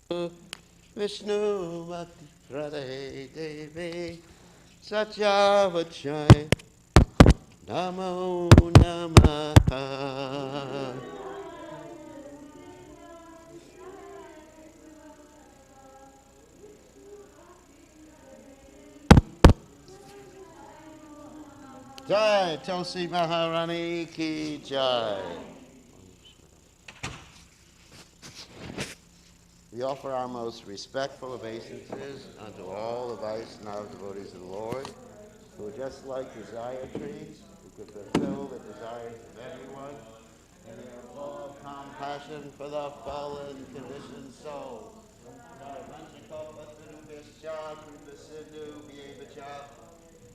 Vishnu Bhakti Prade Devi Satyavachai Namo Namaha. Jai Tulsi Maharani Ki Jai. We offer our most respectful obeisances unto all the Vaishnava devotees of the Lord, who are just like desire trees, who could fulfill the desires of everyone, and they are full of compassion for the fallen, conditioned soul.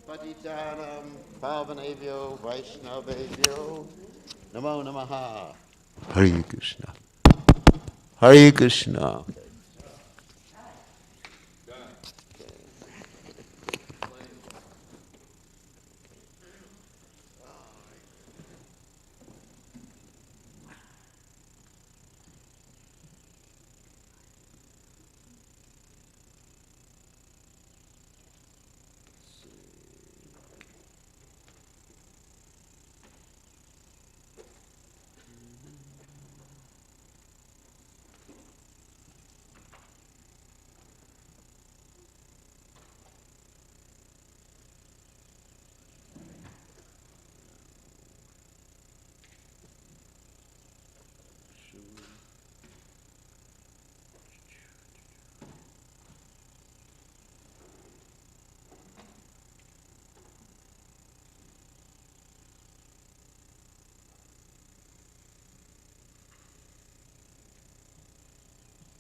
Patitanam Pavanebhyo Vaishnavebhyo Namo Namaha. Hare Krishna. Hare Krishna.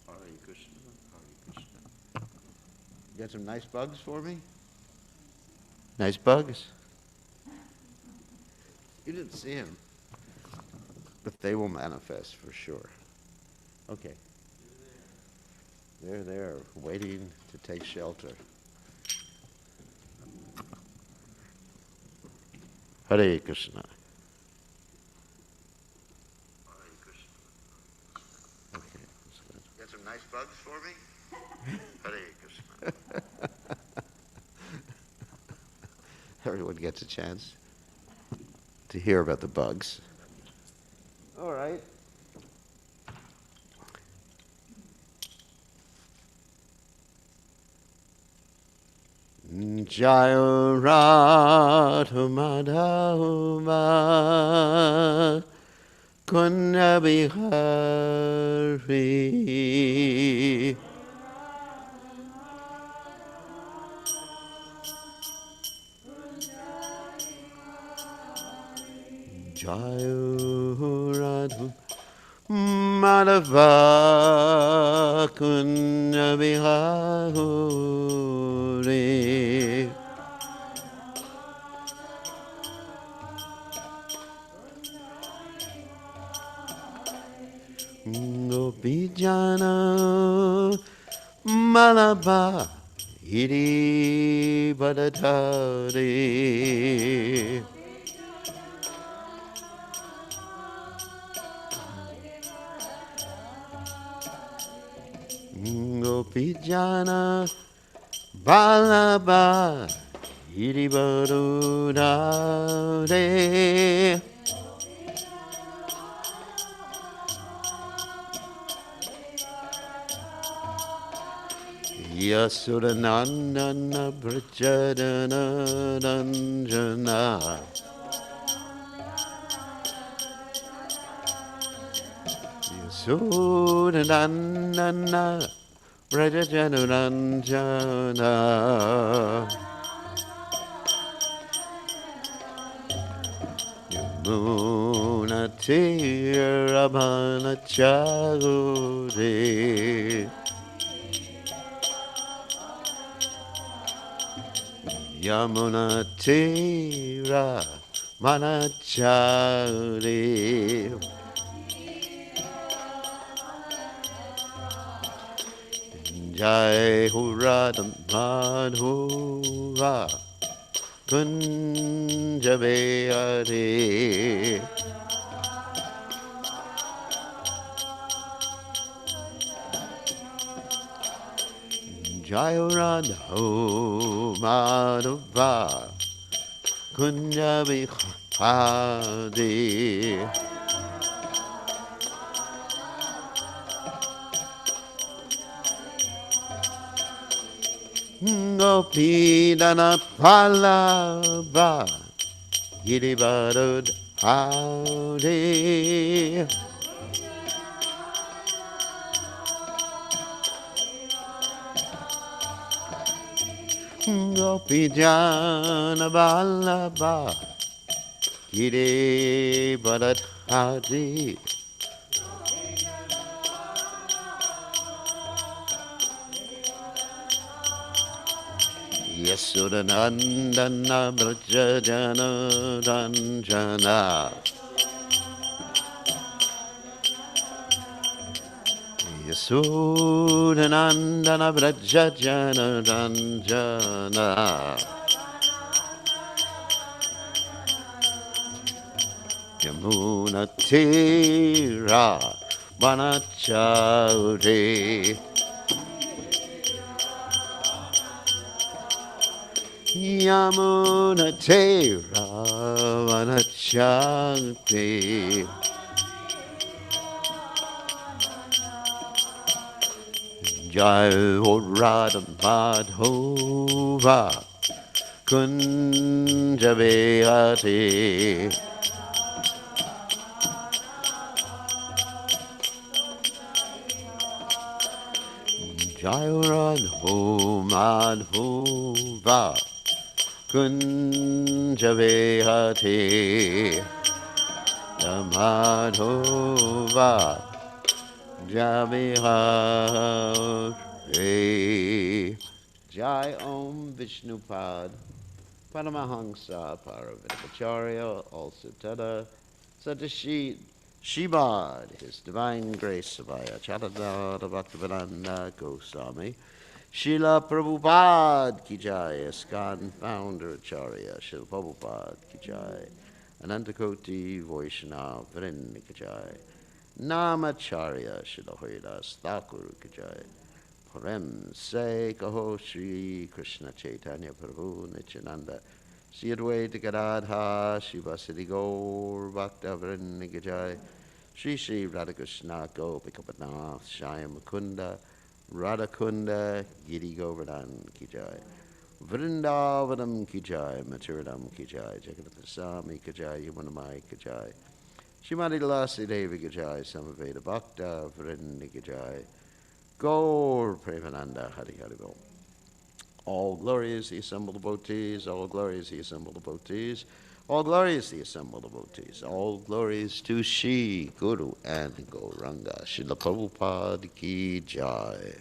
Hare Krishna, Hare Krishna. You got some nice bugs for me? Nice bugs? You didn't see them, but they will manifest for sure. Okay. They're there waiting to take shelter. Hare Krishna. Hare Krishna. Okay, that's good. You got some nice bugs for me? Hare Krishna. Everyone gets a chance to hear about the bugs. All right. Jaya Radha Madhava Kunja Bihari Jaya Radha Madhava Kunja Bihari Gopijana Malaba Iri Badadari Gopijana Balaba Iri Badadari Yasudanandana Brajadana Ranjana Yasudanandana Brajadana Ranjana Yamuna Tirabhana Chagure Yamuna Tira Manachari Jai Hurada Madhura Kunjabeyari Jaya Radho Madhava Kunja Bihari Gopidana Palava Girivarud Hari Gopijana Vallabha Girivarud Hari Yasudanandana Brajajana Ranjana Yasudanandana Brajajana Ranjana Yamuna Tira Vanachari Yamuna Tira Vanachari Jai Radha Madhova Kunja Behati Jai Radha Madhova Kunja Behati Madhova Jabihari Jai Om Vishnupad Paramahansa Paravidacharya also Tada Satashi Shibad His Divine Grace Savaya Charadada Bhaktivedanta Goswami Srila Prabhupada Ki Jai ISKCON Founder Acharya Srila Prabhupada Ki Jai Anantakoti Vaishnava Vrinda Ki Jai Namacharya Srila Haridas Thakur Ki Jai Prem Se Kaho Shri Krishna Chaitanya Prabhu Nityananda Sri Advaita Gadadha Shivasati Gaur Bhakta Vrinda Ki Jai Sri Sri Radhakrishna Gopikapanath Shyam Mukunda Radhakunda Giri Govardhan Ki Jai Vrindavanam Ki Jai Maturidam Ki Jai Jagannath Swami Ki Jai Yamunamai Ki Jai Shrimati Lasi Devi Ki Jai Samaveda Bhakta Vrinda Ki Jai Gaur Premananda Hari Hari Bol. All glory is the assembled devotees, all glory is the assembled devotees, all glory is the assembled devotees, all glory is to Shri Guru and Gauranga. Srila Prabhupada Ki Jai.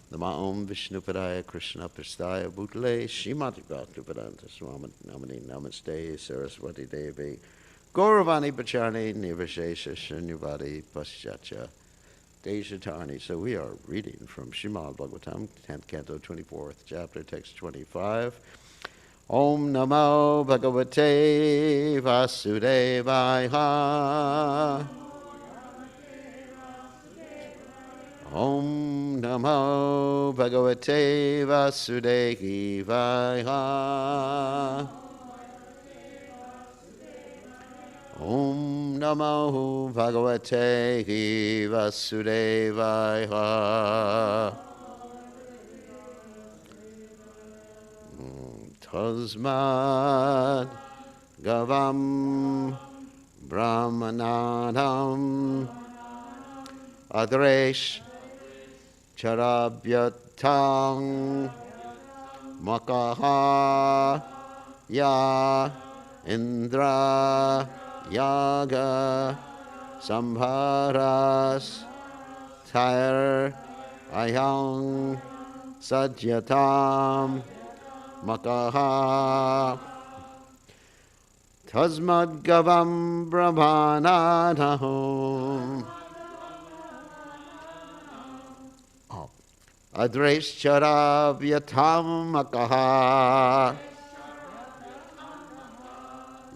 Nama Om Vishnupadaya Krishna Prasthaya Bhutale Srimati Bhaktivedanta Swami Namani Namaste Saraswati Devi Gauravani Bachani Nivashesha Shunyavadi Paschatcha Deshatani. So we are reading from Srimad Bhagavatam, 10th Canto, 24th chapter, text 25. Om Namo Bhagavate Vasudevaya. Om Namo Bhagavate Vasudevaya. Om Namo Bhagavate Vasudevaya. Tasmad Gavam Brahmanadam Adresh Charabhyatang Makaha Ya Indra Yaga Sambharas Thair Ayang Sajyatam Makaha Tasmad Gavam Brahmanadam Adres Charabhyatam Makaha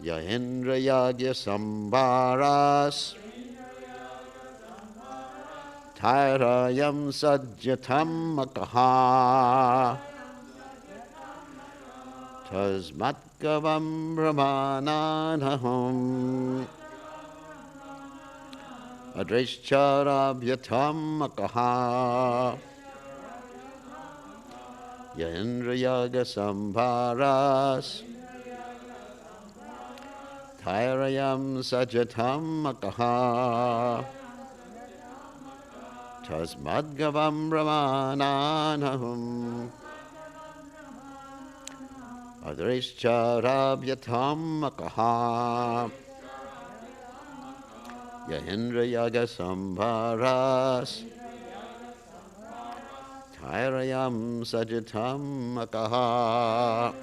Yahendra Yagya Sambharas Tairayam sajyatam makaha tasmatgavam brahmananaham adrishcharabhyatam makaha yaindrayaga sambharas Tairayam sajyatam makaha tasmadgavam brahmananaham adrishcharabhyatam makaha yahindrayaga sambharas Tairayam sajyatam makaha.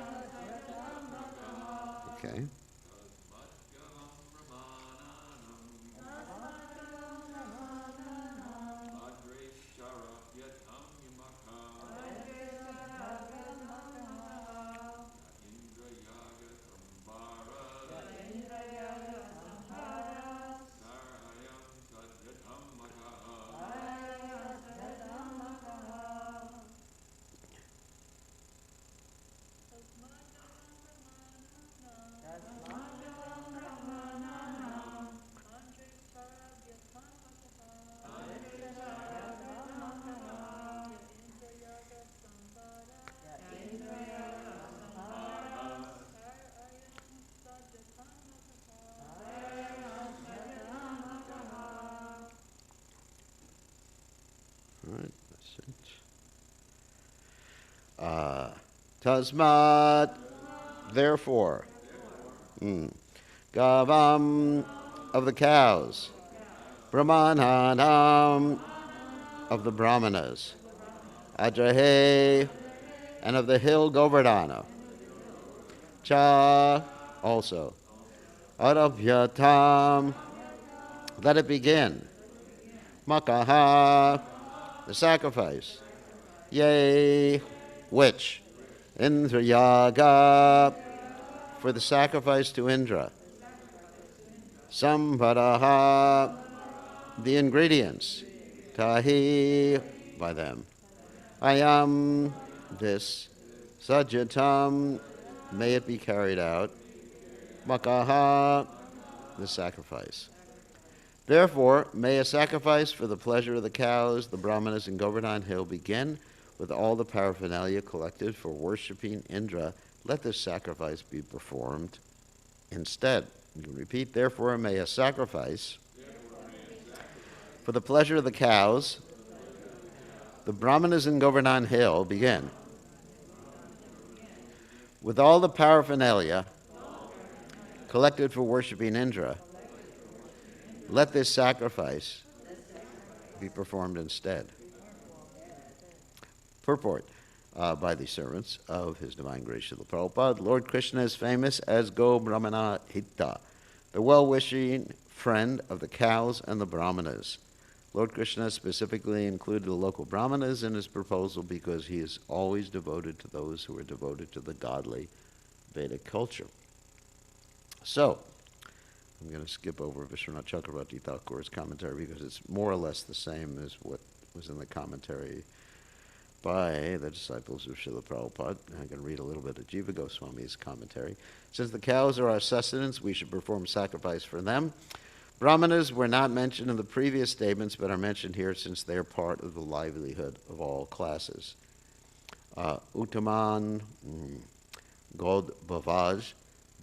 Okay. Tasmat, therefore, Gavam, of the cows, Brahmananam, of the brahmanas, Adrahe, and of the hill Govardhana, Cha, also, Arabhyatam, let it begin, Makaha, the sacrifice, yea, which? Indra Yaga, for the sacrifice to Indra. Sambharaha, the ingredients. Tahi, by them. Ayam, this. Sajyatam, may it be carried out. Makaha, the sacrifice. Therefore, may a sacrifice for the pleasure of the cows, the brahmanas, and Govardhan Hill begin with all the paraphernalia collected for worshipping Indra. Let this sacrifice be performed instead. You can repeat, therefore may a sacrifice for the pleasure of the cows, the brahmanas in Govardhan Hill begin with all the paraphernalia collected for worshipping Indra. Let this sacrifice be performed instead. Purport by the servants of His Divine Grace Srila Prabhupada. Lord Krishna is famous as Go Brahmana Hita, the well-wishing friend of the cows and the brahmanas. Lord Krishna specifically included the local brahmanas in his proposal because he is always devoted to those who are devoted to the godly Vedic culture. So, I'm going to skip over Vishwanath Chakravarti Thakur's commentary because it's more or less the same as what was in the commentary by the disciples of Srila Prabhupada. I'm going to read a little bit of Jiva Goswami's commentary. Since the cows are our sustenance, we should perform sacrifice for them. Brahmanas were not mentioned in the previous statements, but are mentioned here since they are part of the livelihood of all classes. Uttaman, God Bhavaj,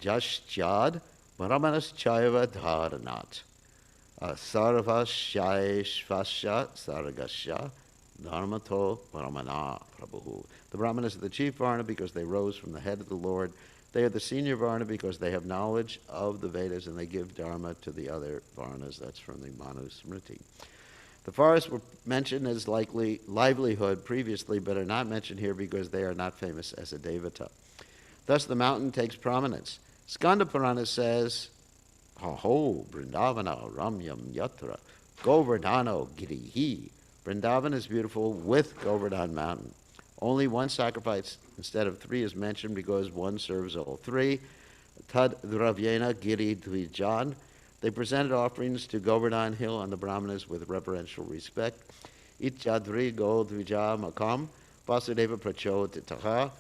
Jaschad, Brahmanas Chaiva Dharanat, Sarvashaishvasya Sargasya, Dharmato Brahmana Prabhu. The Brahmanas are the chief Varna because they rose from the head of the Lord. They are the senior Varna because they have knowledge of the Vedas and they give Dharma to the other Varnas. That's from the Manu Smriti. The forests were mentioned as likely livelihood previously, but are not mentioned here because they are not famous as a Devata. Thus the mountain takes prominence. Skanda Purana says, Ho, Vrindavana, Ramyam Yatra, Govardhano Girihi. Vrindavan is beautiful with Govardhan mountain. Only one sacrifice instead of three is mentioned because one serves all three. Tad Dravyena Giri Dvijan. They presented offerings to Govardhan Hill on the Brahmanas with reverential respect. Ichadri go dvija makam vasudeva prachoditaha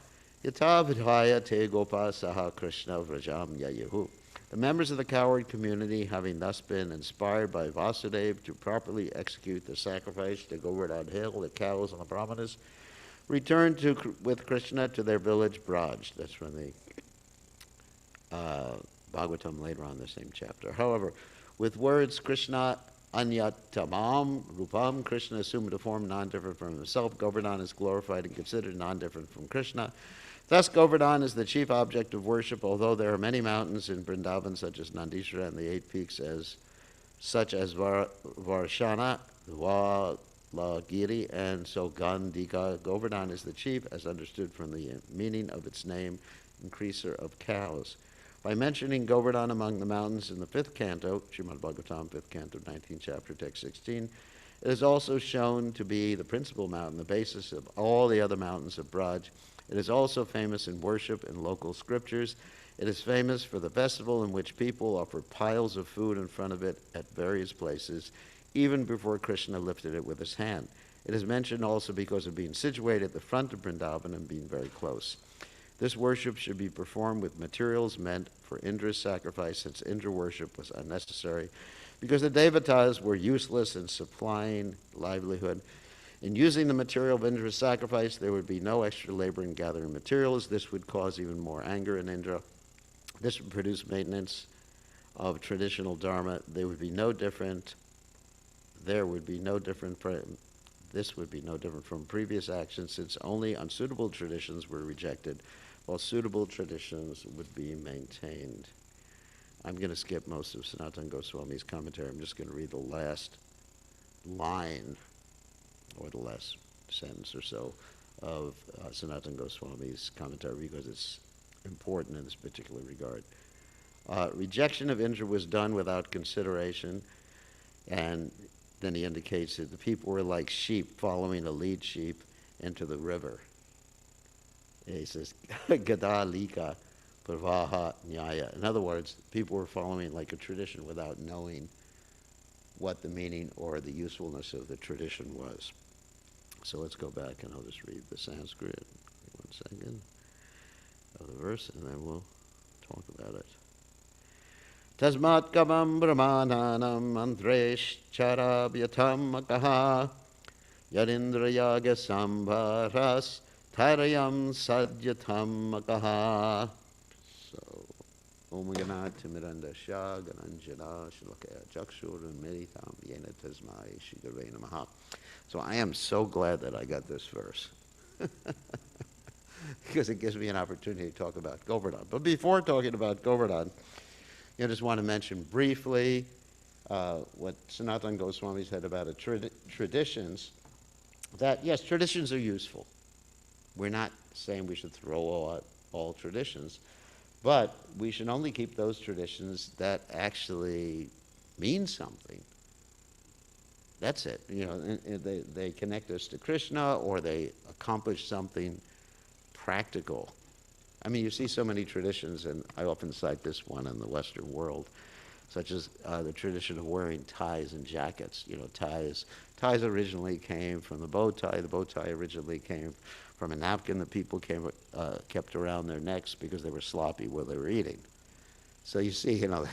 yata vidhaya te gopa saha Krishna vrajam yayahu. The members of the cowherd community, having thus been inspired by Vasudeva to properly execute the sacrifice to Govardhan Hill, the cows and the Brahmanas, returned with Krishna to their village Braj. That's from the Bhagavatam later on in the same chapter. However, with words Krishna Anyatamam Rupam, Krishna assumed a form non-different from himself. Govardhan is glorified and considered non-different from Krishna. Thus, Govardhan is the chief object of worship, although there are many mountains in Vrindavan, such as Nandishvara and the 8 peaks, such as Varshana, Dwalagiri, and Sogandika. Govardhan is the chief, as understood from the meaning of its name, increaser of cows. By mentioning Govardhan among the mountains in the 5th canto, Srimad Bhagavatam, 5th canto, 19th chapter, text 16, it is also shown to be the principal mountain, the basis of all the other mountains of Braj. It is also famous in worship and local scriptures. It is famous for the festival in which people offer piles of food in front of it at various places, even before Krishna lifted it with his hand. It is mentioned also because of being situated at the front of Vrindavan and being very close. This worship should be performed with materials meant for Indra's sacrifice, since Indra worship was unnecessary, because the Devatas were useless in supplying livelihood. In using the material of Indra's sacrifice, there would be no extra labor in gathering materials. This would cause even more anger in Indra. This would produce maintenance of traditional dharma. This would be no different from previous actions, since only unsuitable traditions were rejected, while suitable traditions would be maintained. I'm going to skip most of Sanatana Goswami's commentary. I'm just going to read the last line, or the last sentence or so, of Sanatana Goswami's commentary, because it's important in this particular regard. Rejection of Indra was done without consideration, and then he indicates that the people were like sheep following a lead sheep into the river. And he says, Gada Lika Pravaha Nyaya. In other words, people were following like a tradition without knowing what the meaning or the usefulness of the tradition was. So let's go back and I'll just read the Sanskrit. 1 second of the verse, and then we'll talk about it. Tasmat kavam brahmananam andresh charabhyatam akaha yarindrayaga sambharas tarayam sadyatam akaha. So, Om Ganat Timiranda Shah Gananjana Shlokaya Jakshur Meditam Yena Tasmai Shigare Namaha. So I am so glad that I got this verse. Because it gives me an opportunity to talk about Govardhan. But before talking about Govardhan, I just want to mention briefly what Sanatana Goswami said about traditions, that yes, traditions are useful. We're not saying we should throw out all traditions, but we should only keep those traditions that actually mean something. That's it. You know, they connect us to Krishna, or they accomplish something practical. I mean, you see so many traditions, and I often cite this one in the Western world, such as the tradition of wearing ties and jackets. You know, ties originally came from the bow tie. The bow tie originally came from a napkin that people kept around their necks because they were sloppy while they were eating. So you see, you know,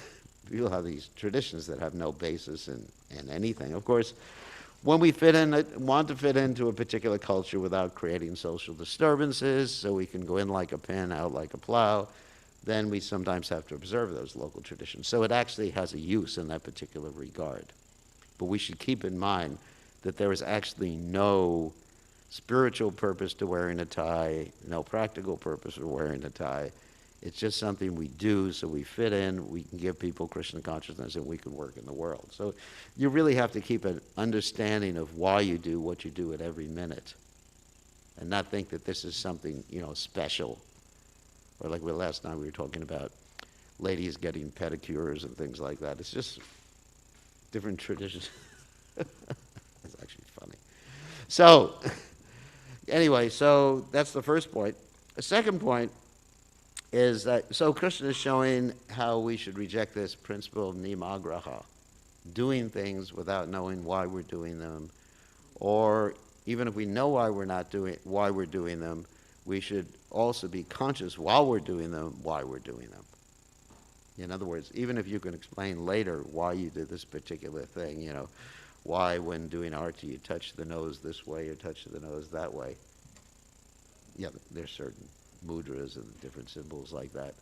people have these traditions that have no basis in anything. Of course, when we want to fit into a particular culture without creating social disturbances, so we can go in like a pin, out like a plow, then we sometimes have to observe those local traditions. So it actually has a use in that particular regard. But we should keep in mind that there is actually no spiritual purpose to wearing a tie, no practical purpose for wearing a tie. It's just something we do so we fit in, we can give people Krishna consciousness, and we can work in the world. So you really have to keep an understanding of why you do what you do at every minute, and not think that this is something, you know, special. Or like last night we were talking about ladies getting pedicures and things like that. It's just different traditions. It's actually funny. So anyway, so that's the first point. The second point is that, so Krishna is showing how we should reject this principle of nimagraha, doing things without knowing why we're doing them, or even if we know why we're doing them, we should also be conscious while we're doing them why we're doing them. In other words, even if you can explain later why you did this particular thing, why when doing arti you touch the nose this way or touch the nose that way. Yeah, there's certain mudras and different symbols like that.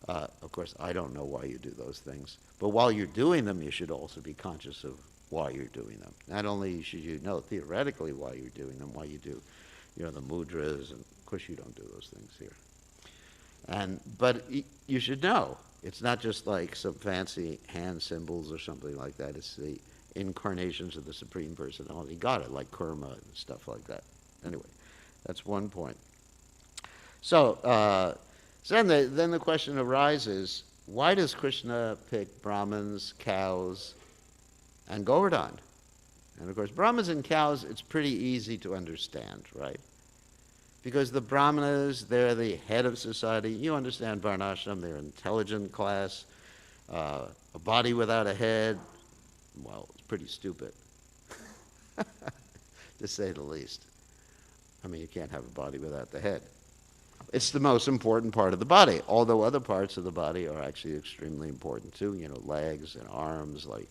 Of course, I don't know why you do those things. But while you're doing them, you should also be conscious of why you're doing them. Not only should you know theoretically why you're doing them, why you do, the mudras, and of course you don't do those things here. But you should know. It's not just like some fancy hand symbols or something like that. It's the incarnations of the Supreme Personality. Got it, like karma and stuff like that. Anyway, that's one point. So then the question arises, why does Krishna pick Brahmins, cows, and Govardhan? And of course, Brahmins and cows, it's pretty easy to understand, right? Because the Brahmanas, they're the head of society. You understand Varnashram, they're an intelligent class. A body without a head, well, it's pretty stupid, to say the least. I mean, you can't have a body without the head. It's the most important part of the body, although other parts of the body are actually extremely important too, legs and arms, like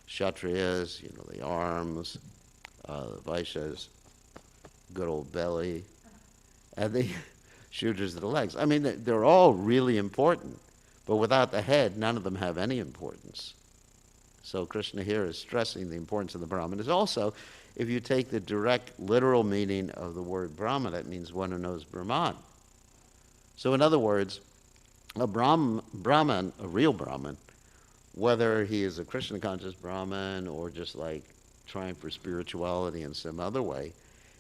Kshatriyas, the arms, the Vaishyas, good old belly, and the Shudras, the legs. I mean, they're all really important, but without the head, none of them have any importance. So Krishna here is stressing the importance of the Brahmanas. Also, if you take the direct literal meaning of the word Brahmana, it means one who knows Brahman. So in other words, a Brahman, a real Brahman, whether he is a Krishna conscious Brahman or just like trying for spirituality in some other way,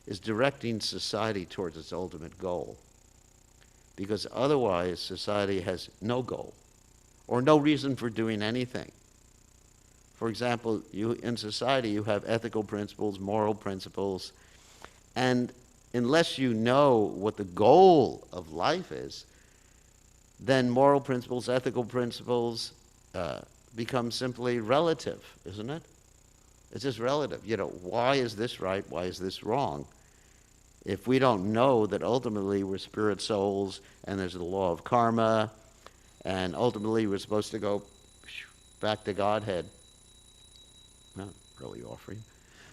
is directing society towards its ultimate goal. Because otherwise, society has no goal or no reason for doing anything. For example, in society, you have ethical principles, moral principles, and unless you know what the goal of life is, then moral principles, ethical principles become simply relative, isn't it? It's just relative. Why is this right? Why is this wrong? If we don't know that ultimately we're spirit souls and there's the law of karma, and ultimately we're supposed to go back to Godhead. Not really offering.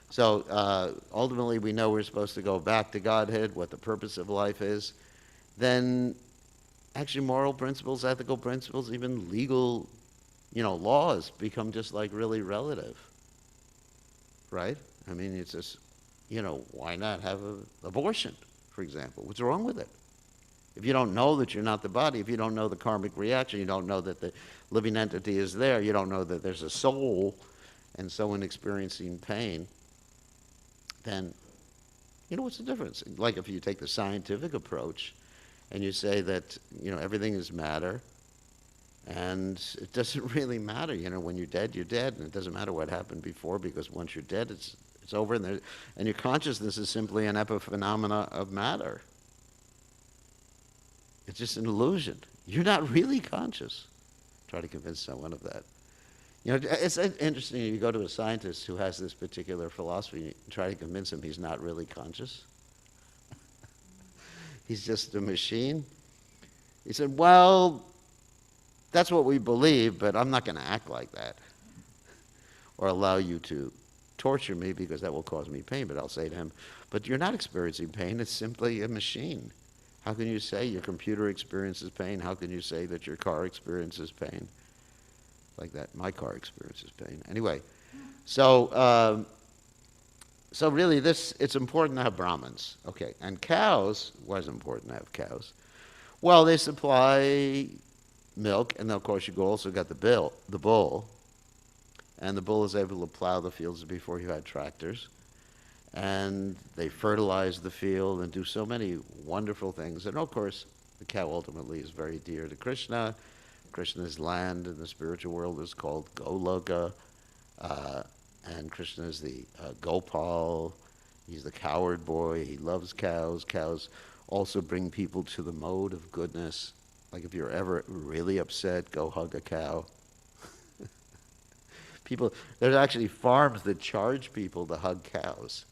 So ultimately we know we're supposed to go back to Godhead, what the purpose of life is. Then actually moral principles, ethical principles, even legal, laws become just like really relative. Right? I mean, it's just, why not have an abortion, for example? What's wrong with it? If you don't know that you're not the body, if you don't know the karmic reaction, you don't know that the living entity is there, you don't know that there's a soul and someone experiencing pain, then, what's the difference? Like if you take the scientific approach and you say that, everything is matter, and it doesn't really matter, when you're dead, and it doesn't matter what happened before, because once you're dead, it's over, and your consciousness is simply an epiphenomena of matter. It's just an illusion. You're not really conscious. Try to convince someone of that. It's interesting, you go to a scientist who has this particular philosophy, and try to convince him he's not really conscious. He's just a machine. He said, well, that's what we believe, but I'm not going to act like that or allow you to torture me because that will cause me pain. But I'll say to him, but you're not experiencing pain. It's simply a machine. How can you say your computer experiences pain? How can you say that your car experiences pain? Like that, my car experiences pain. Anyway, so really it's important to have Brahmins. Okay, and cows, why is it important to have cows? Well, they supply milk, and then of course you also got the bull, and the bull is able to plow the fields before you had tractors, and they fertilize the field and do so many wonderful things. And of course, the cow ultimately is very dear to Krishna. Krishna's land in the spiritual world is called Goloka, and Krishna is the Gopal. He's the coward boy. He loves cows. Cows also bring people to the mode of goodness. Like if you're ever really upset, go hug a cow. There's actually farms that charge people to hug cows.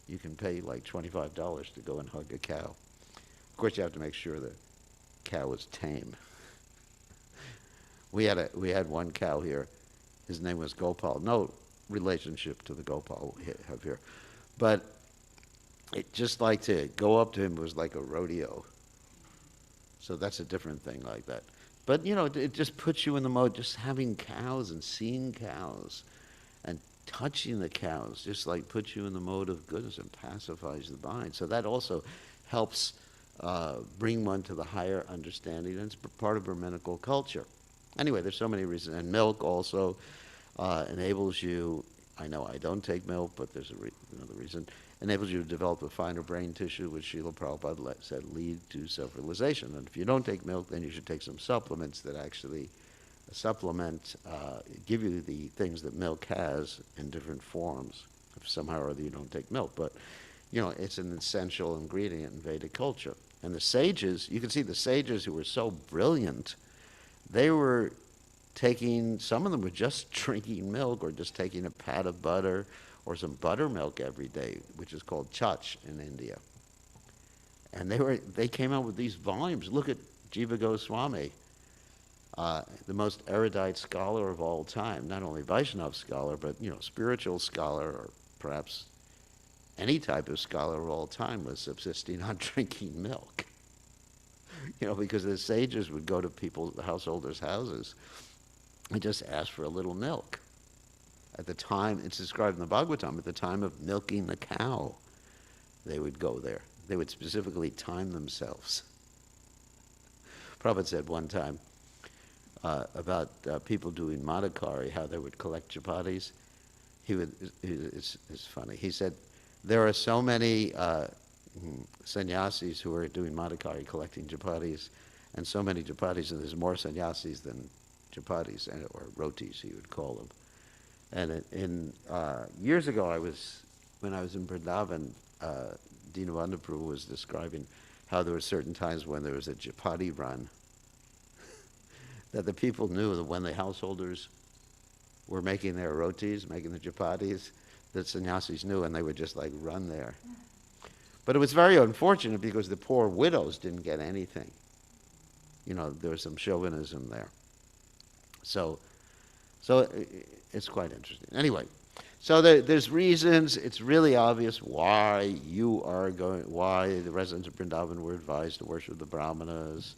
You can pay like $25 to go and hug a cow. Of course, you have to make sure the cow is tame. We had one cow here. His name was Gopal. No relationship to the Gopal we have here, but it just like to go up to him was like a rodeo. So that's a different thing like that. But it just puts you in the mode. Just having cows and seeing cows, and touching the cows, just like puts you in the mode of goodness and pacifies the mind. So that also helps bring one to the higher understanding, and it's part of Brahminical culture. Anyway, there's so many reasons. And milk also enables you, I know I don't take milk, but there's another reason, enables you to develop a finer brain tissue, which Srila Prabhupada said lead to self-realization. And if you don't take milk, then you should take some supplements that actually give you the things that milk has in different forms, if somehow or other you don't take milk. But, it's an essential ingredient in Vedic culture. And the sages, you can see the sages who were so brilliant, they were some of them were just drinking milk or just taking a pat of butter or some buttermilk every day, which is called chach in India. And they came out with these volumes. Look at Jiva Goswami, the most erudite scholar of all time, not only Vaishnava scholar, but spiritual scholar, or perhaps any type of scholar of all time, was subsisting on drinking milk. Because the sages would go to the householders' houses and just ask for a little milk. At the time, it's described in the Bhagavatam, at the time of milking the cow, they would go there. They would specifically time themselves. Prabhupada said one time about people doing madhukari, how they would collect chapatis. It's funny. He said, there are so many sannyasis who are doing madhukari, collecting chapatis, and so many chapatis, and there's more sannyasis than chapatis, or rotis, he would call them. And years ago, when I was in Vrindavan, Dinabandha Prabhu was describing how there were certain times when there was a chapati run, that the people knew that when the householders were making their rotis, making the chapatis, that sannyasis knew, and they would just like run there. But it was very unfortunate because the poor widows didn't get anything. There was some chauvinism there. So it's quite interesting. Anyway, so there's reasons. It's really obvious why the residents of Vrindavan were advised to worship the brahmanas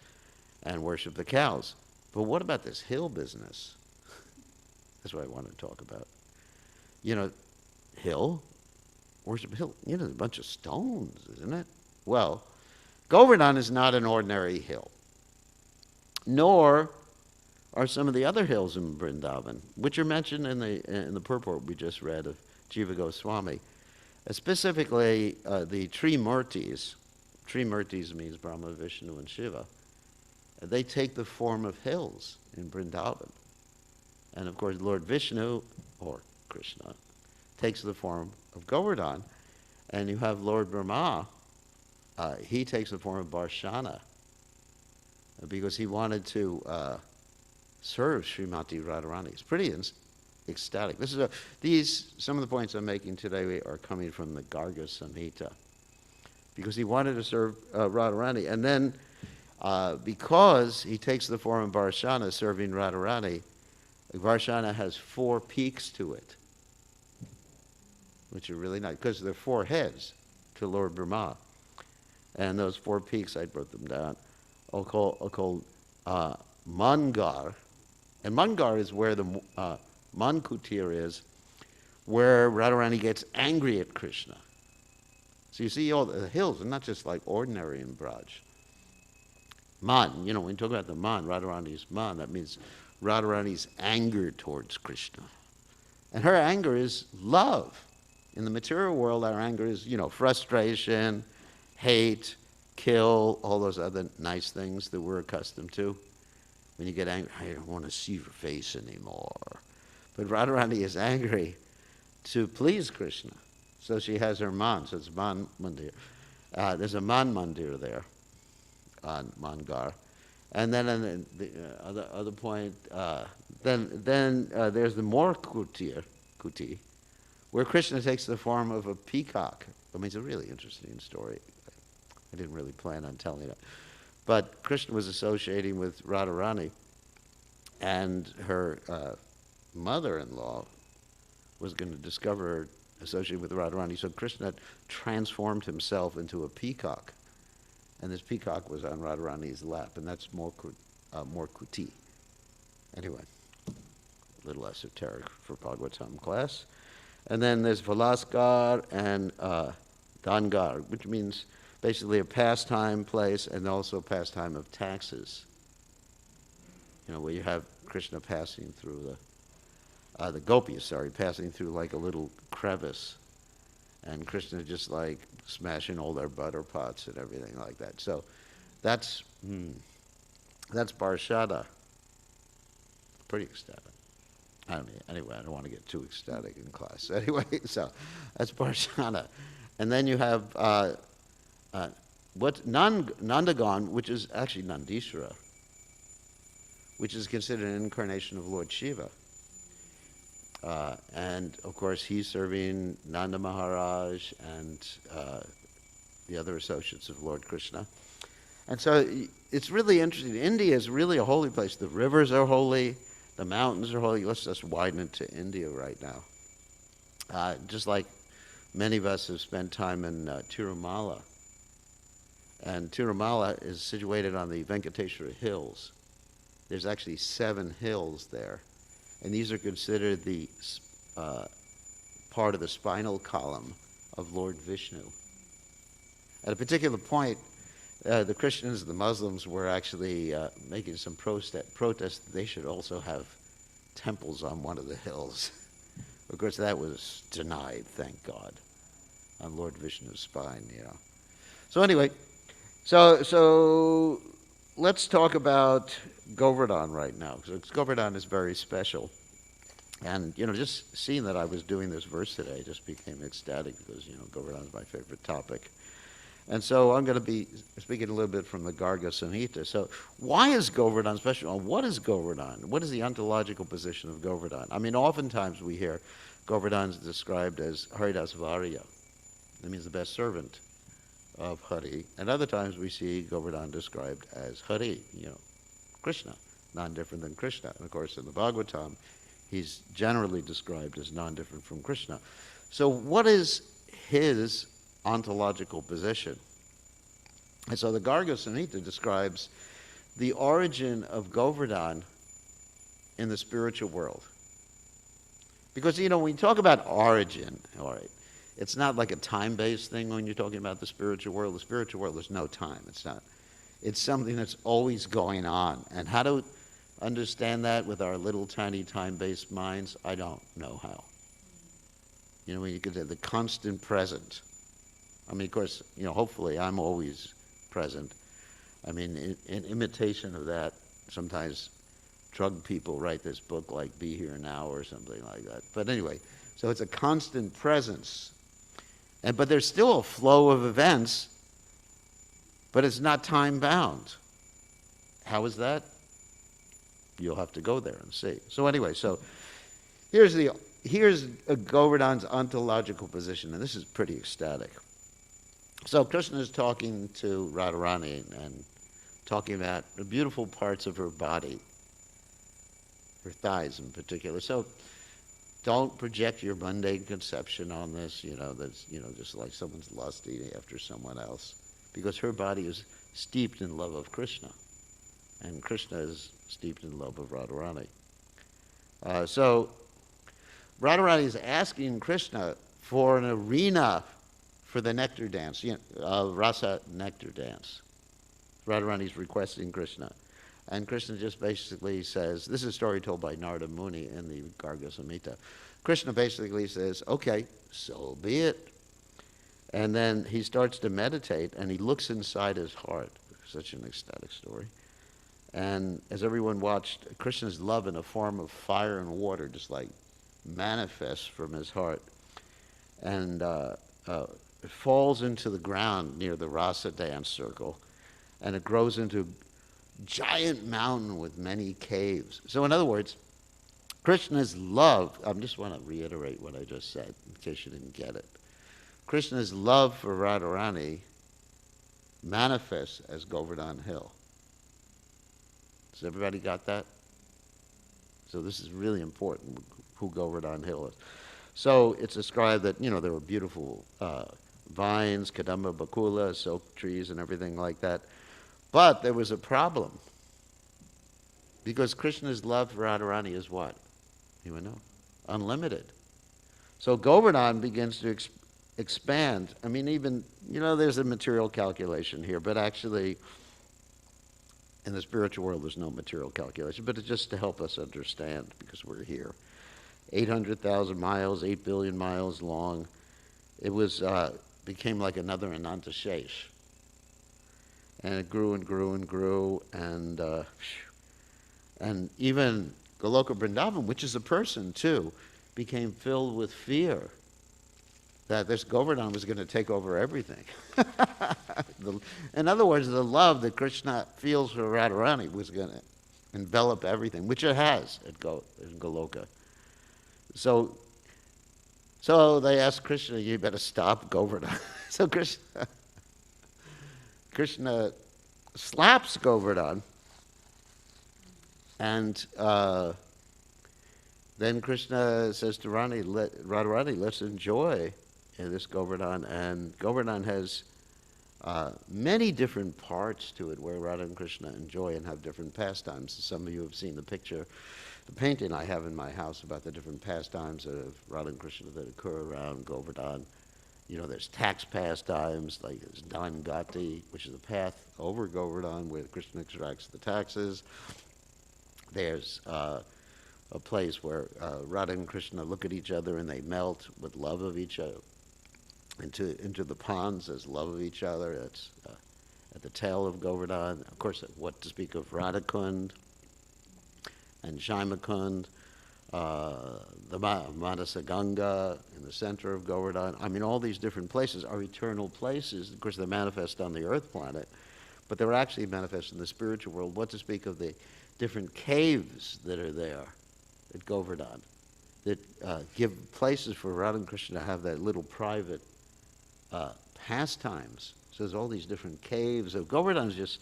and worship the cows. But what about this hill business? That's what I want to talk about. Worship hill. There's a bunch of stones, isn't it? Well, Govardhan is not an ordinary hill, nor are some of the other hills in Vrindavan, which are mentioned in the purport we just read of Jiva Goswami. Specifically, the Trimurtis. Trimurtis means Brahma, Vishnu, and Shiva. They take the form of hills in Vrindavan. And of course, Lord Vishnu, or Krishna, takes the form of Govardhan. And you have Lord Brahma, he takes the form of Barshana, because he wanted to serve Srimati Radharani. It's pretty ecstatic. Some of the points I'm making today are coming from the Garga Samhita, because he wanted to serve Radharani. And then because he takes the form of Barshana serving Radharani, Varshana has 4 peaks to it, which are really nice, because there are 4 heads to Lord Brahma. And those 4 peaks, I wrote them down, are called Mangar. And Mangar is where the Mankutir is, where Radharani gets angry at Krishna. So you see all the hills are not just like ordinary in Braj. Man, when you talk about the Man, Radharani's Man, that means Radharani's anger towards Krishna. And her anger is love. In the material world, our anger is, frustration, hate, kill, all those other nice things that we're accustomed to. When you get angry, I don't want to see your face anymore. But Radharani is angry to please Krishna. So she has her Man, so it's Man Mandir. There's a Man Mandir there on Mangar. And then on the other point, then there's the more kuti, where Krishna takes the form of a peacock. I mean, it's a really interesting story. I didn't really plan on telling it. But Krishna was associating with Radharani, and her mother-in-law was going to discover her associated with Radharani. So Krishna transformed himself into a peacock. And this peacock was on Radharani's lap, and that's more kuti. Anyway, a little esoteric for Bhagavatam class. And then there's Valaskar and Dangar, which means basically a pastime place and also a pastime of taxes. You know, where you have Krishna passing through the gopis, passing through like a little crevice. And Krishna just like smashing all their butter pots and everything like that. So that's Parshada. Pretty ecstatic. Anyway, I don't want to get too ecstatic in class. Anyway, so that's Parshada. And then you have Nandagon, which is actually Nandishvara, which is considered an incarnation of Lord Shiva. And of course, he's serving Nanda Maharaj and the other associates of Lord Krishna. And so it's really interesting. India is really a holy place. The rivers are holy, the mountains are holy. Let's just widen it to India right now. Just like many of us have spent time in Tirumala. And Tirumala is situated on the Venkateshwara Hills. There's actually 7 hills there. And these are considered the part of the spinal column of Lord Vishnu. At a particular point, the Christians, the Muslims were actually making some protest that they should also have temples on one of the hills. Of course, that was denied, thank God, on Lord Vishnu's spine, you know. So anyway, so let's talk about Govardhan right now, because Govardhan is very special. And, you know, just seeing that I was doing this verse today just became ecstatic because, you know, Govardhan is my favorite topic. And so I'm going to be speaking a little bit from the Garga Samhita. So why is Govardhan special? What is Govardhan? What is the ontological position of Govardhan? I mean, oftentimes we hear Govardhan is described as Haridas Varya. That means the best servant of Hari. And other times we see Govardhan described as Hari, you know, Krishna, non-different than Krishna. And of course, in the Bhagavatam, he's generally described as non-different from Krishna. So what is his ontological position? And so the Garga Samhita describes the origin of Govardhan in the spiritual world. Because, you know, when you talk about origin, all right, it's not like a time-based thing when you're talking about the spiritual world. The spiritual world, there's no time. It's not. It's something that's always going on. And how to understand that with our little tiny time-based minds, I don't know how. You know, when you could say the constant present. I mean, of course, you know, hopefully I'm always present. I mean, in imitation of that, sometimes drug people write this book like Be Here Now or something like that. But anyway, so it's a constant presence. But there's still a flow of events, but it's not time-bound. How is that? You'll have to go there and see. So anyway, so here's Govardhan's ontological position, and this is pretty ecstatic. So Krishna is talking to Radharani and talking about the beautiful parts of her body, her thighs in particular. So don't project your mundane conception on this, you know, that's, you know, just like someone's lusting after someone else, because her body is steeped in love of Krishna, and Krishna is steeped in love of Radharani. So Radharani is asking Krishna for an arena for the nectar dance, you know, rasa nectar dance. Radharani is requesting Krishna. And Krishna just basically says, this is a story told by Narada Muni in the Garga Samhita. Krishna basically says, okay, so be it. And then he starts to meditate, and he looks inside his heart. Such an ecstatic story. And as everyone watched, Krishna's love in a form of fire and water just like manifests from his heart. And it falls into the ground near the rasa dance circle, and it grows into giant mountain with many caves. So in other words, Krishna's love, I just want to reiterate what I just said in case you didn't get it. Krishna's love for Radharani manifests as Govardhan Hill. Has everybody got that? So this is really important, who Govardhan Hill is. So it's described that, there were beautiful vines, kadamba, bakula, silk trees, and everything like that. But there was a problem. Because Krishna's love for Radharani is what? Anyone know? Unlimited. So Govardhan begins to expand. I mean, even, there's a material calculation here, but actually, in the spiritual world, there's no material calculation, but it's just to help us understand, because we're here. 800,000 miles, 8 billion miles long. It became like another Ananta Shesh. And it grew and grew and grew, and even Goloka Vrindavan, which is a person too, became filled with fear that this Govardhan was going to take over everything. In other words, the love that Krishna feels for Radharani was going to envelop everything, which it has in Goloka. So they asked Krishna, you better stop Govardhan. So Krishna slaps Govardhan, and then Krishna says to Radharani, let's enjoy this Govardhan. And Govardhan has many different parts to it where Radha and Krishna enjoy and have different pastimes. Some of you have seen the painting I have in my house about the different pastimes of Radha and Krishna that occur around Govardhan. There's tax pastimes, like there's Dangati, which is the path over Govardhan where Krishna extracts the taxes. There's a place where Radha and Krishna look at each other and they melt with love of each other into the ponds as love of each other. It's at the tail of Govardhan. Of course, what to speak of Radhakund and Shaimakund, the Manasa Ganga in the center of Govardhan. I mean, all these different places are eternal places. Of course, they're manifest on the earth planet, but they're actually manifest in the spiritual world. What to speak of the different caves that are there at Govardhan that give places for Radha and Krishna to have that little private pastimes. So there's all these different caves. So Govardhan is just,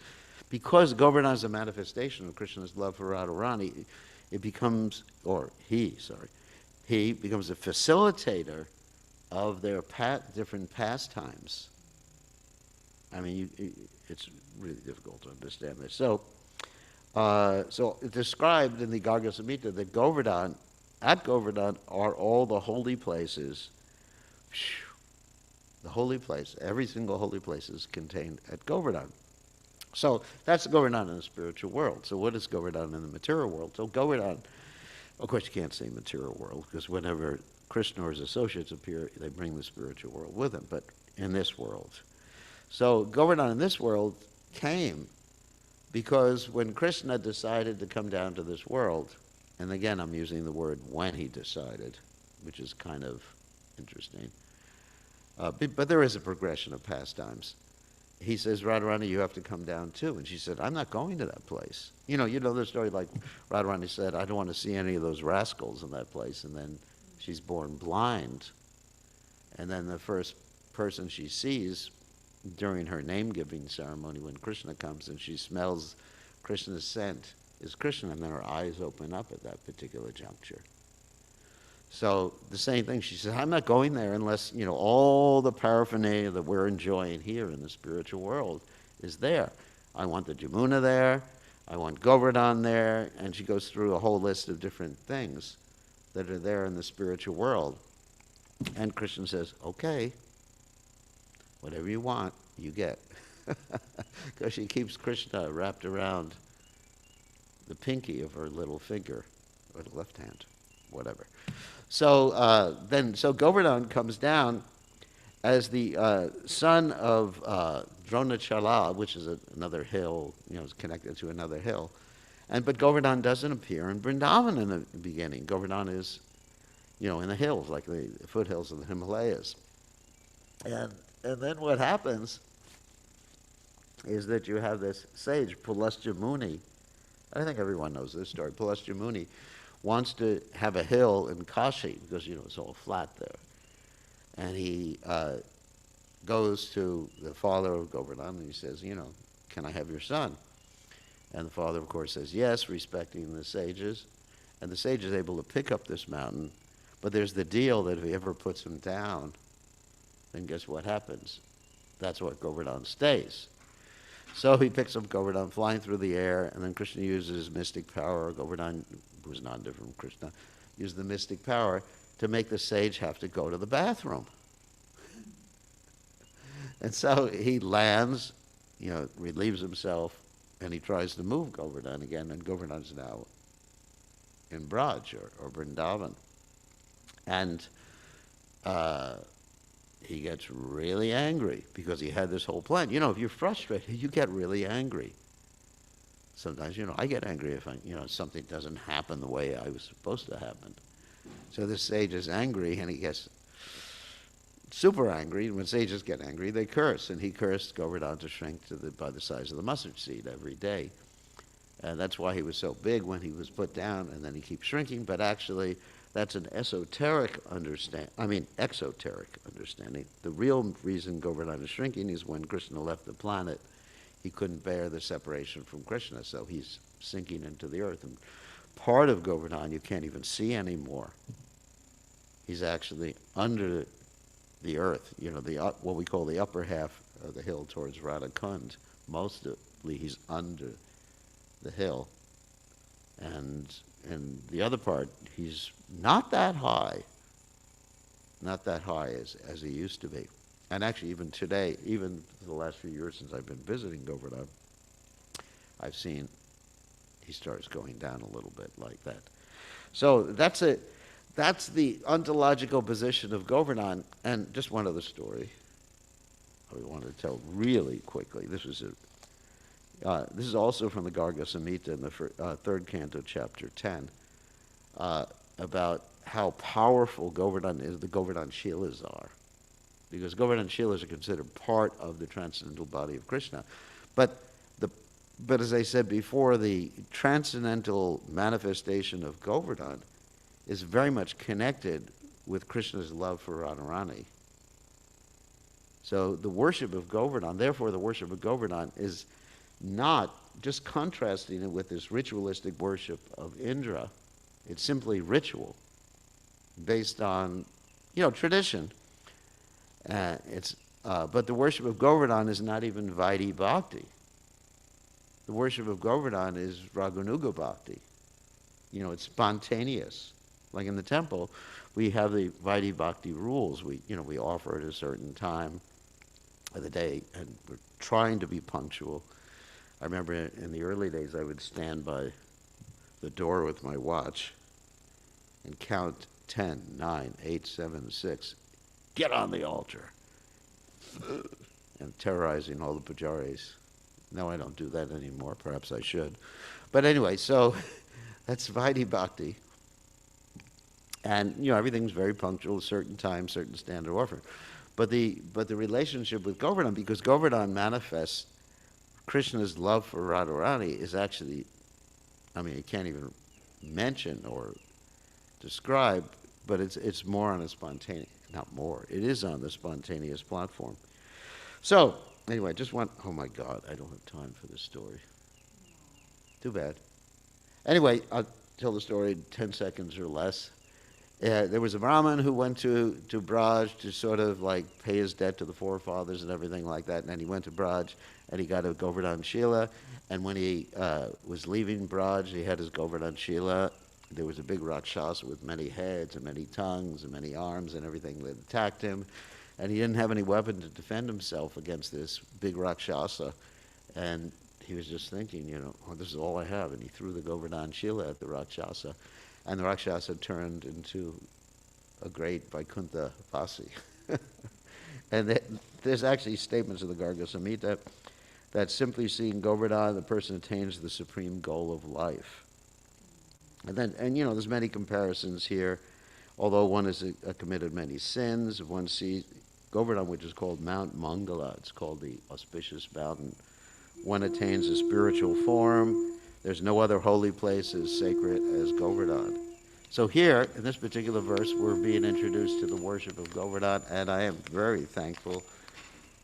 because Govardhan is a manifestation of Krishna's love for Radharani, it becomes, he becomes a facilitator of their different pastimes. I mean, it's really difficult to understand this. So it's described in the Garga Samhita that at Govardhan are all the holy places. The holy place, every single holy place is contained at Govardhan. So that's Govardhan in the spiritual world. So what is Govardhan in the material world? So Govardhan, of course you can't say material world, because whenever Krishna or his associates appear, they bring the spiritual world with them, but in this world. So Govardhan in this world came because when Krishna decided to come down to this world, and again I'm using the word when he decided, which is kind of interesting, but there is a progression of pastimes. He says, Radharani, you have to come down too. And she said, I'm not going to that place. You know the story, like Radharani said, I don't want to see any of those rascals in that place. And then she's born blind. And then the first person she sees during her name-giving ceremony, when Krishna comes and she smells Krishna's scent, is Krishna, and then her eyes open up at that particular juncture. So the same thing, she says, I'm not going there unless, all the paraphernalia that we're enjoying here in the spiritual world is there. I want the Jamuna there, I want Govardhan there, and she goes through a whole list of different things that are there in the spiritual world. And Krishna says, okay, whatever you want, you get. Because she keeps Krishna wrapped around the pinky of her little finger, or the left hand, whatever. So Govardhan comes down as the son of Dronachala, which is another hill, is connected to another hill. But Govardhan doesn't appear in Vrindavan in the beginning. Govardhan is, in the hills, like the foothills of the Himalayas. And then what happens is that you have this sage, Pulastya Muni. I think everyone knows this story. Pulastya Muni wants to have a hill in Kashi because, it's all flat there. And he goes to the father of Govardhan and he says, can I have your son? And the father, of course, says yes, respecting the sages. And the sage is able to pick up this mountain. But there's the deal that if he ever puts him down, then guess what happens? That's what Govardhan stays. So he picks up Govardhan flying through the air, and then Krishna uses his mystic power. Govardhan, who was not different from Krishna, used the mystic power to make the sage have to go to the bathroom. And so he lands, relieves himself, and he tries to move Govardhan again, and Govardhan's now in Braj or Vrindavan. And he gets really angry because he had this whole plan. If you're frustrated, you get really angry. Sometimes, I get angry if something doesn't happen the way I was supposed to happen. So this sage is angry, and he gets super angry. And when sages get angry, they curse. And he cursed Govardhan to shrink by the size of the mustard seed every day. And that's why he was so big when he was put down, and then he keeps shrinking. But actually, that's an exoteric understanding. The real reason Govardhan is shrinking is when Krishna left the planet, he couldn't bear the separation from Krishna, so he's sinking into the earth. And part of Govardhan you can't even see anymore. He's actually under the earth, what we call the upper half of the hill towards Radhakund. Mostly he's under the hill. And the other part, he's not that high as he used to be. And actually even today, even for the last few years since I've been visiting Govardhan, I've seen he starts going down a little bit like that. So that's the ontological position of Govardhan. And just one other story I wanted to tell really quickly. This is also from the Garga Samhita in the third canto, chapter 10, about how powerful Govardhan is, the Govardhan Shilas are. Because Govardhan Shilas are considered part of the transcendental body of Krishna. But as I said before, the transcendental manifestation of Govardhan is very much connected with Krishna's love for Radharani. So the worship of Govardhan, therefore the worship of Govardhan is not just contrasting it with this ritualistic worship of Indra. It's simply ritual based on, tradition. But the worship of Govardhan is not even Vaidhi Bhakti. The worship of Govardhan is Raganuga Bhakti. It's spontaneous. Like in the temple, we have the Vaidhi Bhakti rules. We offer at a certain time of the day, and we're trying to be punctual. I remember in the early days, I would stand by the door with my watch and count 10, 9, 8, 7, 6. Get on the altar. And terrorizing all the pujaris. No, I don't do that anymore. Perhaps I should. But anyway, so that's Vaidhi Bhakti. And, everything's very punctual, a certain time, certain standard offering. But the relationship with Govardhan, because Govardhan manifests Krishna's love for Radharani, is actually, you can't even mention or describe, but it's more on a spontaneous, not more, it is on the spontaneous platform. So, anyway, oh my God, I don't have time for this story. Too bad. Anyway, I'll tell the story in 10 seconds or less. There was a Brahmin who went to Braj to sort of like pay his debt to the forefathers and everything like that. And then he went to Braj and he got a Govardhan Shila. And when he was leaving Braj, he had his Govardhan Shila. There was a big Rakshasa with many heads and many tongues and many arms and everything that attacked him. And he didn't have any weapon to defend himself against this big Rakshasa. And he was just thinking, this is all I have. And he threw the Govardhan Shila at the Rakshasa. And the Rakshasa turned into a great Vaikuntha Vasi. And there's actually statements of the Garga Samhita that simply seeing Govardhan, the person attains the supreme goal of life. And there's many comparisons here. Although one has committed many sins, one sees Govardhan, which is called Mount Mangala. It's called the auspicious mountain one attains a spiritual form. There's no other holy place as sacred as Govardhan. So here, in this particular verse, we're being introduced to the worship of Govardhan, and I am very thankful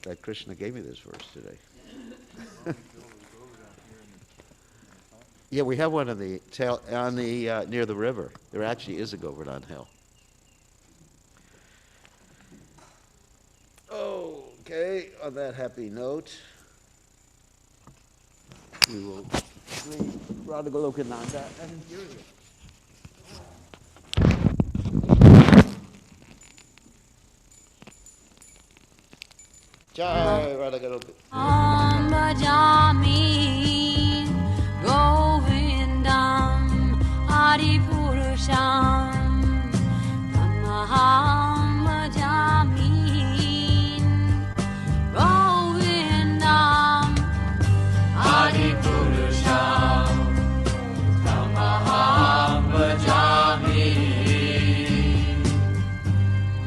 that Krishna gave me this verse today. Yeah, we have one on the tail, near the river. There actually is a Govardhan hill. Okay, on that happy note, we will read Radha Golokananda and Imperial. Jai Radha Golokananda. Bhajami Govindam Adipurusham Tamaham Bhajami Govindam Adipurusham Tamaham Bhajami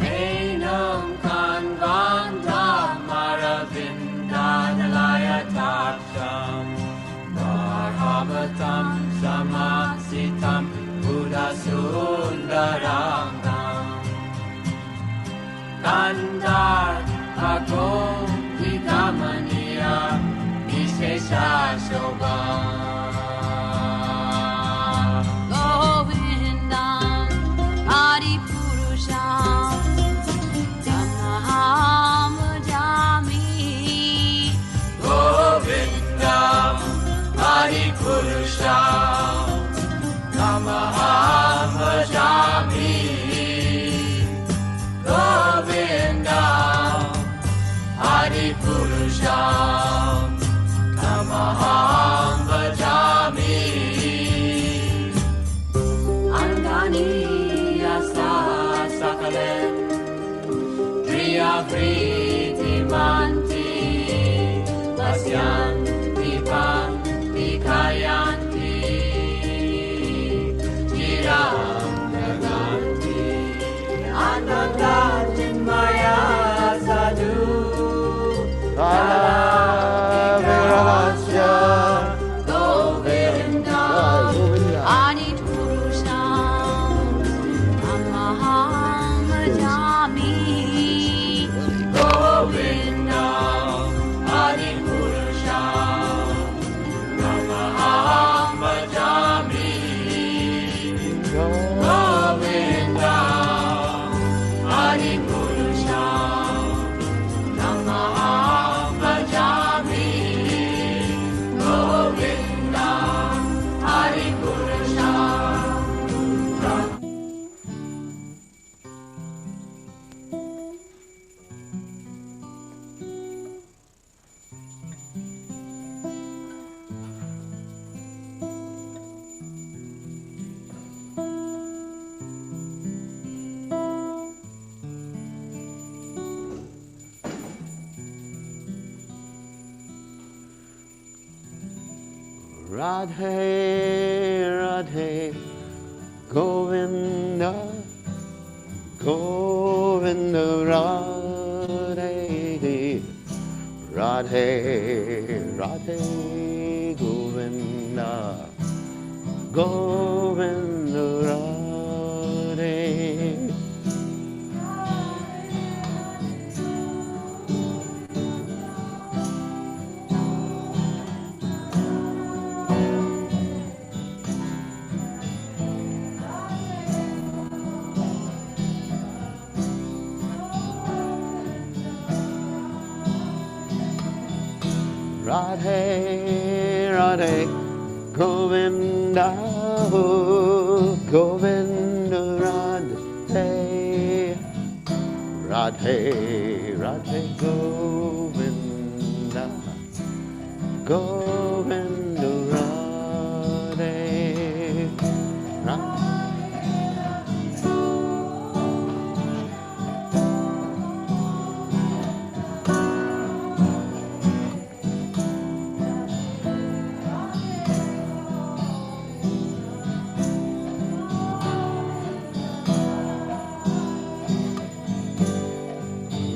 Enam Kanvantam Aravindanalayatakam Marhamatam Samasitam Buddhasundarangam Kandar Agom Vikamaniya Vishesha Shobha Govindam Adipurusham Tamaham Bhajami Govindam Adipurusham Tamaham Bhajami Govindam Adipurusham Tamaham Bhajami Angani Asa Sakale Priya Priti Manti Pasyanti Panti Kayanti Chiram Naganti Ananda Chinmaya Sadhu Kalavirasya Govindam Adipurusham Tamaham Bhajami Govindam Adipurusham Tamaham Bhajami Govindam Adipurusham Tamaham Bhajami Govindam Adipurusham Radhe, Radhe, Govinda, Govinda, Radhe, Radhe, Radhe, Govinda, Govinda, Radhe. Radhe, Radhe, Govinda, Govinda, Radhe, Radhe, Radhe, Govinda, Govinda, Radhe,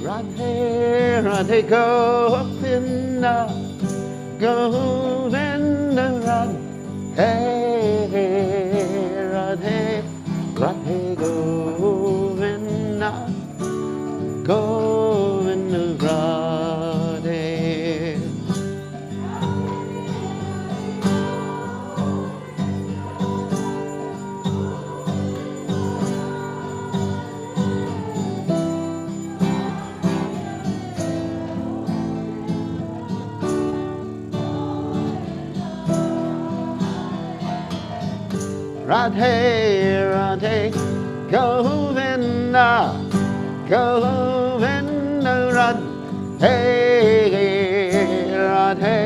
Radhe, Radhe, Govinda, Govinda Radhe Radhe Radhe Govinda Govinda Radhe. Radhe Radhe Govinda Govinda Radhe Radhe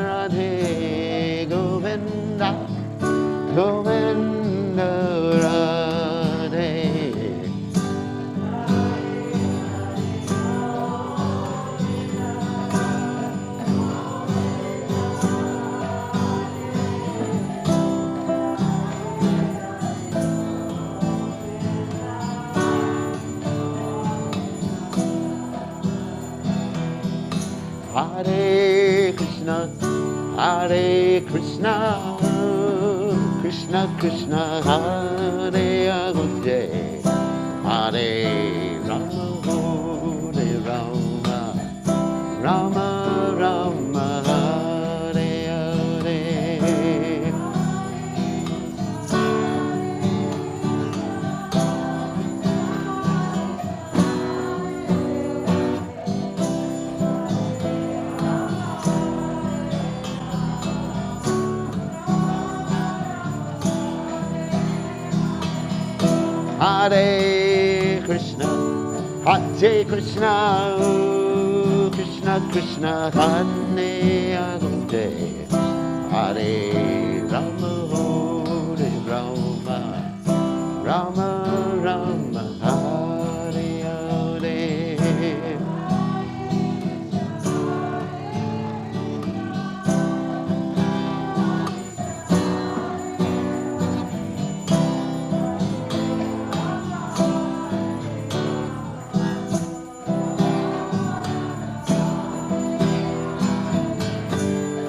Radhe Govinda Govinda Radhe. Hare Krishna, Hare Krishna, Krishna Krishna, Hare Hare, Hare Rama, Hare Rama, Rama Rama, Hare Hare. Hare Krishna, Hare Krishna, Krishna Krishna, Hare Hare, Hare Rama, Hare Rama, Rama Rama, Hare Hare.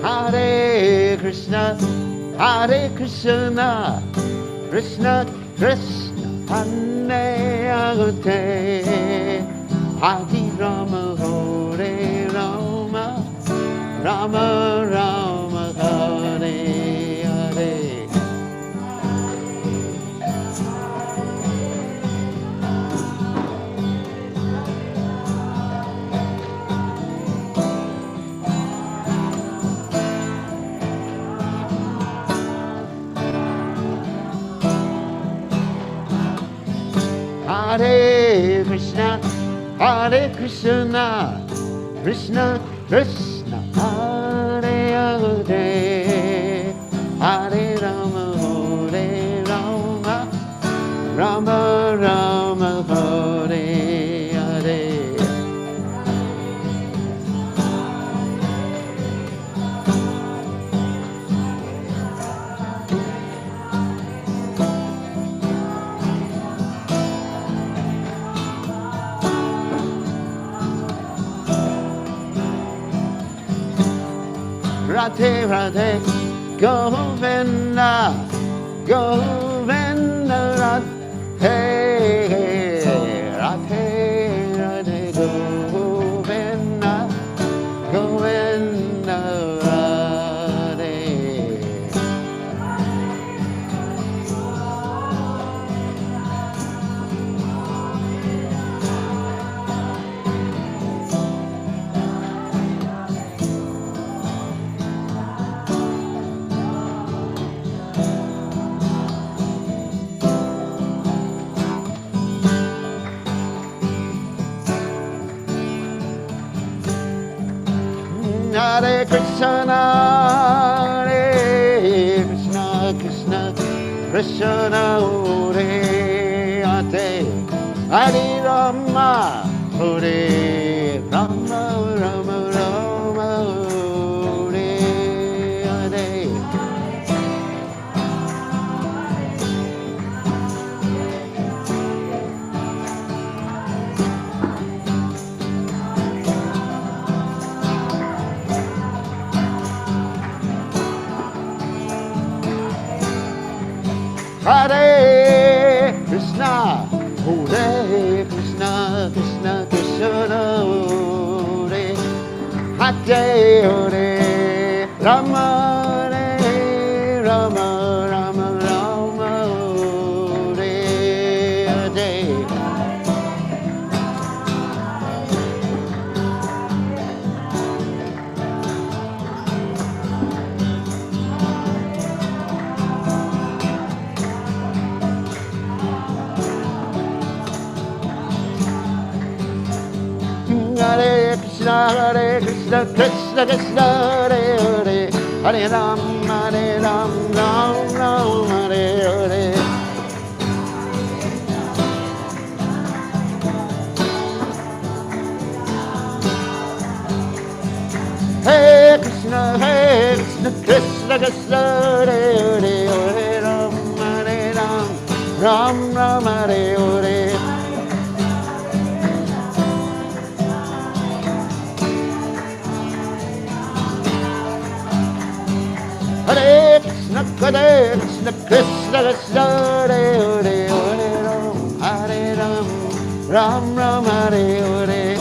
Hare Krishna, Hare Krishna, Krishna Krishna, Hare Hare, Hare Rama, Hare Rama, Rama Rama, Hare Hare. Hare Krishna, Hare Krishna, Krishna Krishna, Hare Hare, Hare Rama, Hare Rama, Rama Rama, Hare Hare. Radhe Radhe Govinda Govinda Radhe Radhe Radhe Govinda Govinda Radhe. Hare Krishna, Hare Krishna, Krishna Krishna, Hare Hare, Hare Rama, Hare Rama, Rama Rama, Hare Hare. Krishna, Hare Krishna, Krishna Krishna, Hare Hare Hare, Rama Hare Rama, Rama Rama, Hare Hare. Hare Krishna, Krishna Krishna, Hare Hare, Hare Ram, Ram Ram, Hare Hare. Hare Krishna, Krishna Krishna, Hare Hare, Hare Ram, Ram Ram, Hare Hare. Hare Krishna, Krishna Krishna, Hare Hare, Hare Ram, Ram Ram, Hare Hare.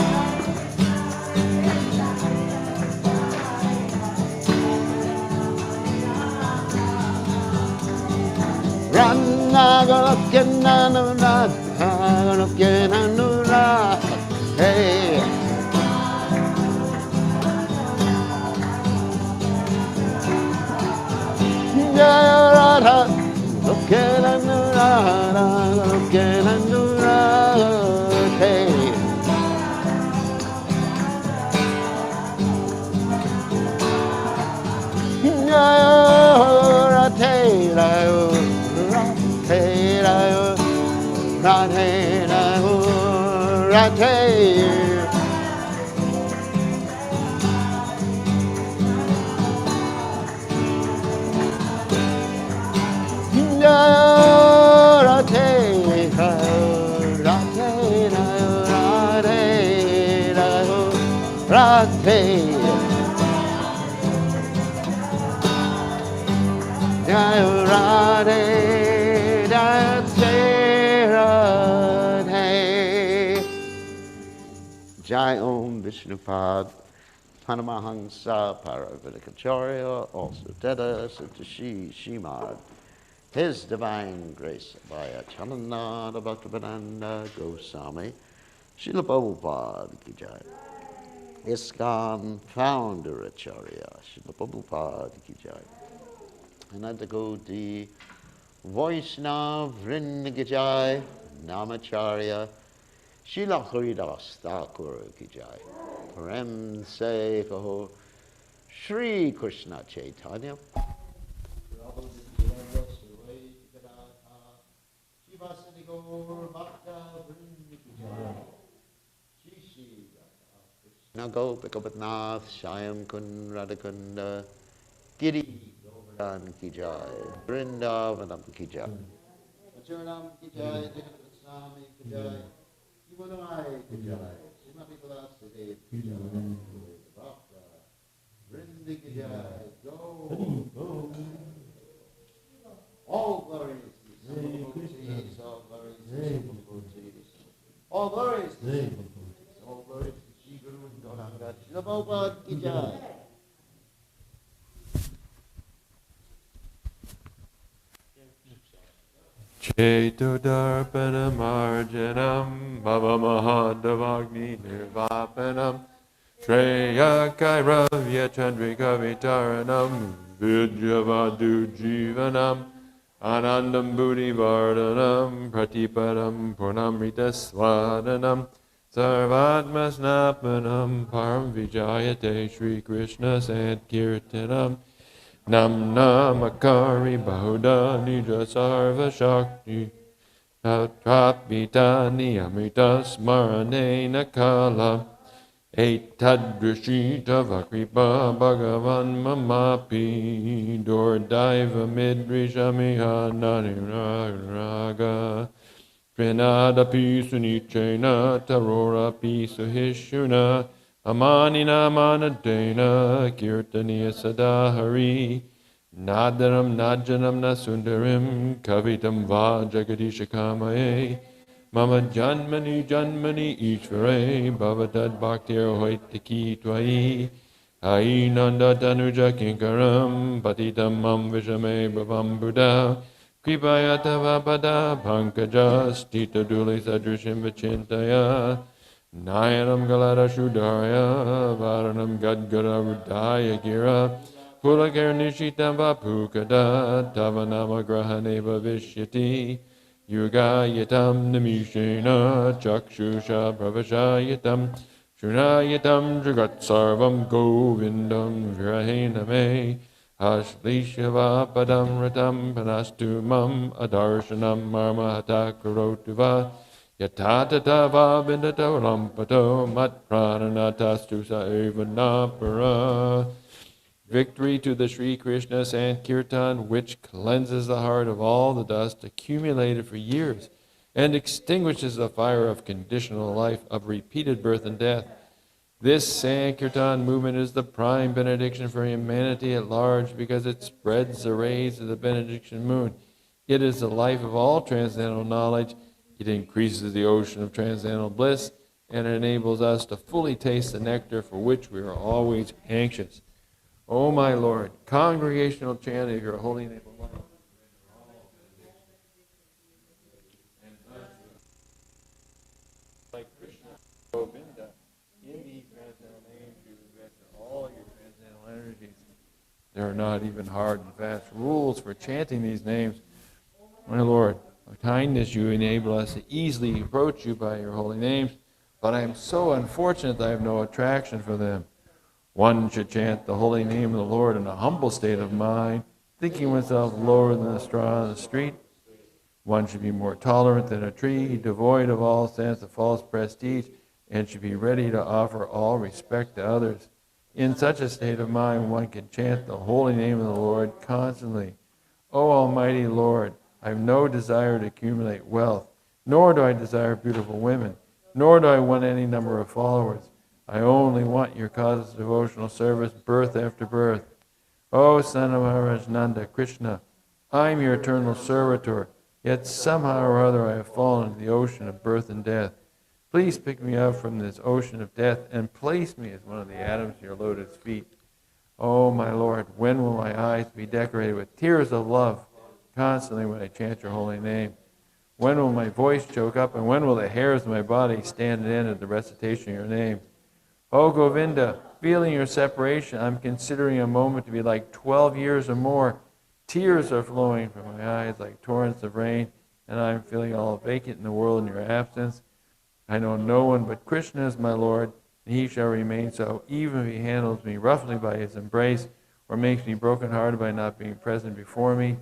Ranna Golokena Nura, Golokena Nura, hey. Jaya Radha, Golokena Nura, Golokena Nura, hey. Jaya Radha, Radhe, Radhe, Radhe, Radhe, Jai Radhe, Jai Om Vishnupad, Panamahansa, Paravidikacharya, also Deda, Satashi, Shimad, His Divine Grace, Abhaya Chalananda, Bhaktivedanta Goswami, Srila Prabhupada Ki Jai, ISKCON Founder Acharya, Srila Prabhupada Ki Jai, Ananta Koti, Vaishnav Vrinda Ki Jai, Namacharya, Srila Haridas Thakur Ki Jai, Prem Se Kaho, Shri Krishna Chaitanya, Shivasani Gaur Bhakta Vrinda Ki Jai, Shri Krishna Gopikapatnath, Shyam Kun Radhakunda, Giri Govardhan Ki Jai, Vrindavanam Ki Jai, Acharanam Ki Jai, Jagat Goswami Ki Jai, Ivanai Ki Jai, Srimati Vasudev Ki Jai, Bhakta Vrinda Ki Jai, Go. All glories to Samabhutis, all glories to Samabhutis, all glories to Samabhutis, all glories to Shri Guru and Gauranga, Srila Prabhupada Ki Jai. Chetudarpanamarjanam Bhavamahadavagni Nirvapanam Shreya Kairavya Chandrika Vitaranam Vidyavadu Jivanam Anandam Buddhi Vardhanam Pratipadam Purnamrita Swadanam Sarvatmasnapanam Param Vijayate Shri Krishna Sankirtanam Nam Namakari Bahuda Nija Sarva Shakti Tatrapitani Amrita Smarane Nakala Etadrishita Vakripa Bhagavan Mamapi Dordaiva Midrishamiha Naniraga Trinada Pisunichena Tarora Pisuhishuna Amanina Manadena Kirtaniya Sadahari Nadaram Najanam Nasundarim Kavitam Va Jagadishakamaye Mama Janmani Janmani Ishvare Bhavatad Bhaktir Hoitaki Twai Ai Nanda Tanuja Kinkaram Patitam Mam Vishame Bhavam Buddha Kripaya Tava Pada Pankaja Stita Duli Sadrishim Vachintaya Nayanam Galada Shudarya Varanam Gadgara Rudaya Gira Pulakarnishitam Vapukada Tavanama Grahaneva Vishyati Yugayatam Namishena Chakshusha Pravashayatam Shunayatam Jagat Sarvam Govindam Virahename Ashlishava Padam Ratam Panastu Mam Adarshanam Marma Hatakarotuva Yatatava Bindato Lampato Mat Prananatastu Saevanapara. Victory to the Sri Krishna Sankirtan, which cleanses the heart of all the dust accumulated for years and extinguishes the fire of conditional life, of repeated birth and death. This Sankirtan movement is the prime benediction for humanity at large because it spreads the rays of the benediction moon. It is the life of all transcendental knowledge. It increases the ocean of transcendental bliss and enables us to fully taste the nectar for which we are always anxious. O my Lord, congregational chant of your holy name alone. Like Krishna, Govinda, in these transcendental names you invest all your transcendental energies. There are not even hard and fast rules for chanting these names. My Lord, with kindness you enable us to easily approach you by your holy names, but I am so unfortunate that I have no attraction for them. One should chant the holy name of the Lord in a humble state of mind, thinking oneself lower than the straw on the street. One should be more tolerant than a tree, devoid of all sense of false prestige, and should be ready to offer all respect to others. In such a state of mind, one can chant the holy name of the Lord constantly. O Almighty Lord, I have no desire to accumulate wealth, nor do I desire beautiful women, nor do I want any number of followers. I only want your causes of devotional service, birth after birth. O son of Maharaj Nanda, Krishna, I am your eternal servitor, yet somehow or other I have fallen into the ocean of birth and death. Please pick me up from this ocean of death and place me as one of the atoms of your lotus feet. O my Lord, when will my eyes be decorated with tears of love constantly when I chant your holy name? When will my voice choke up, and when will the hairs of my body stand in at the recitation of your name? O Govinda, feeling your separation, I'm considering a moment to be like 12 years or more. Tears are flowing from my eyes like torrents of rain, and I'm feeling all vacant in the world in your absence. I know no one but Krishna is my Lord, and he shall remain so, even if he handles me roughly by his embrace, or makes me brokenhearted by not being present before me.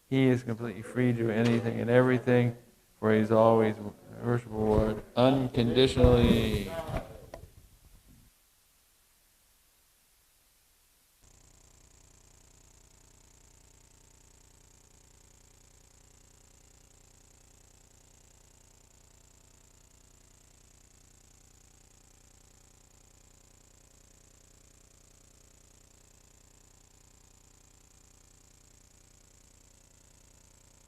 He is completely free to do anything and everything, for he is always worshipable Lord unconditionally.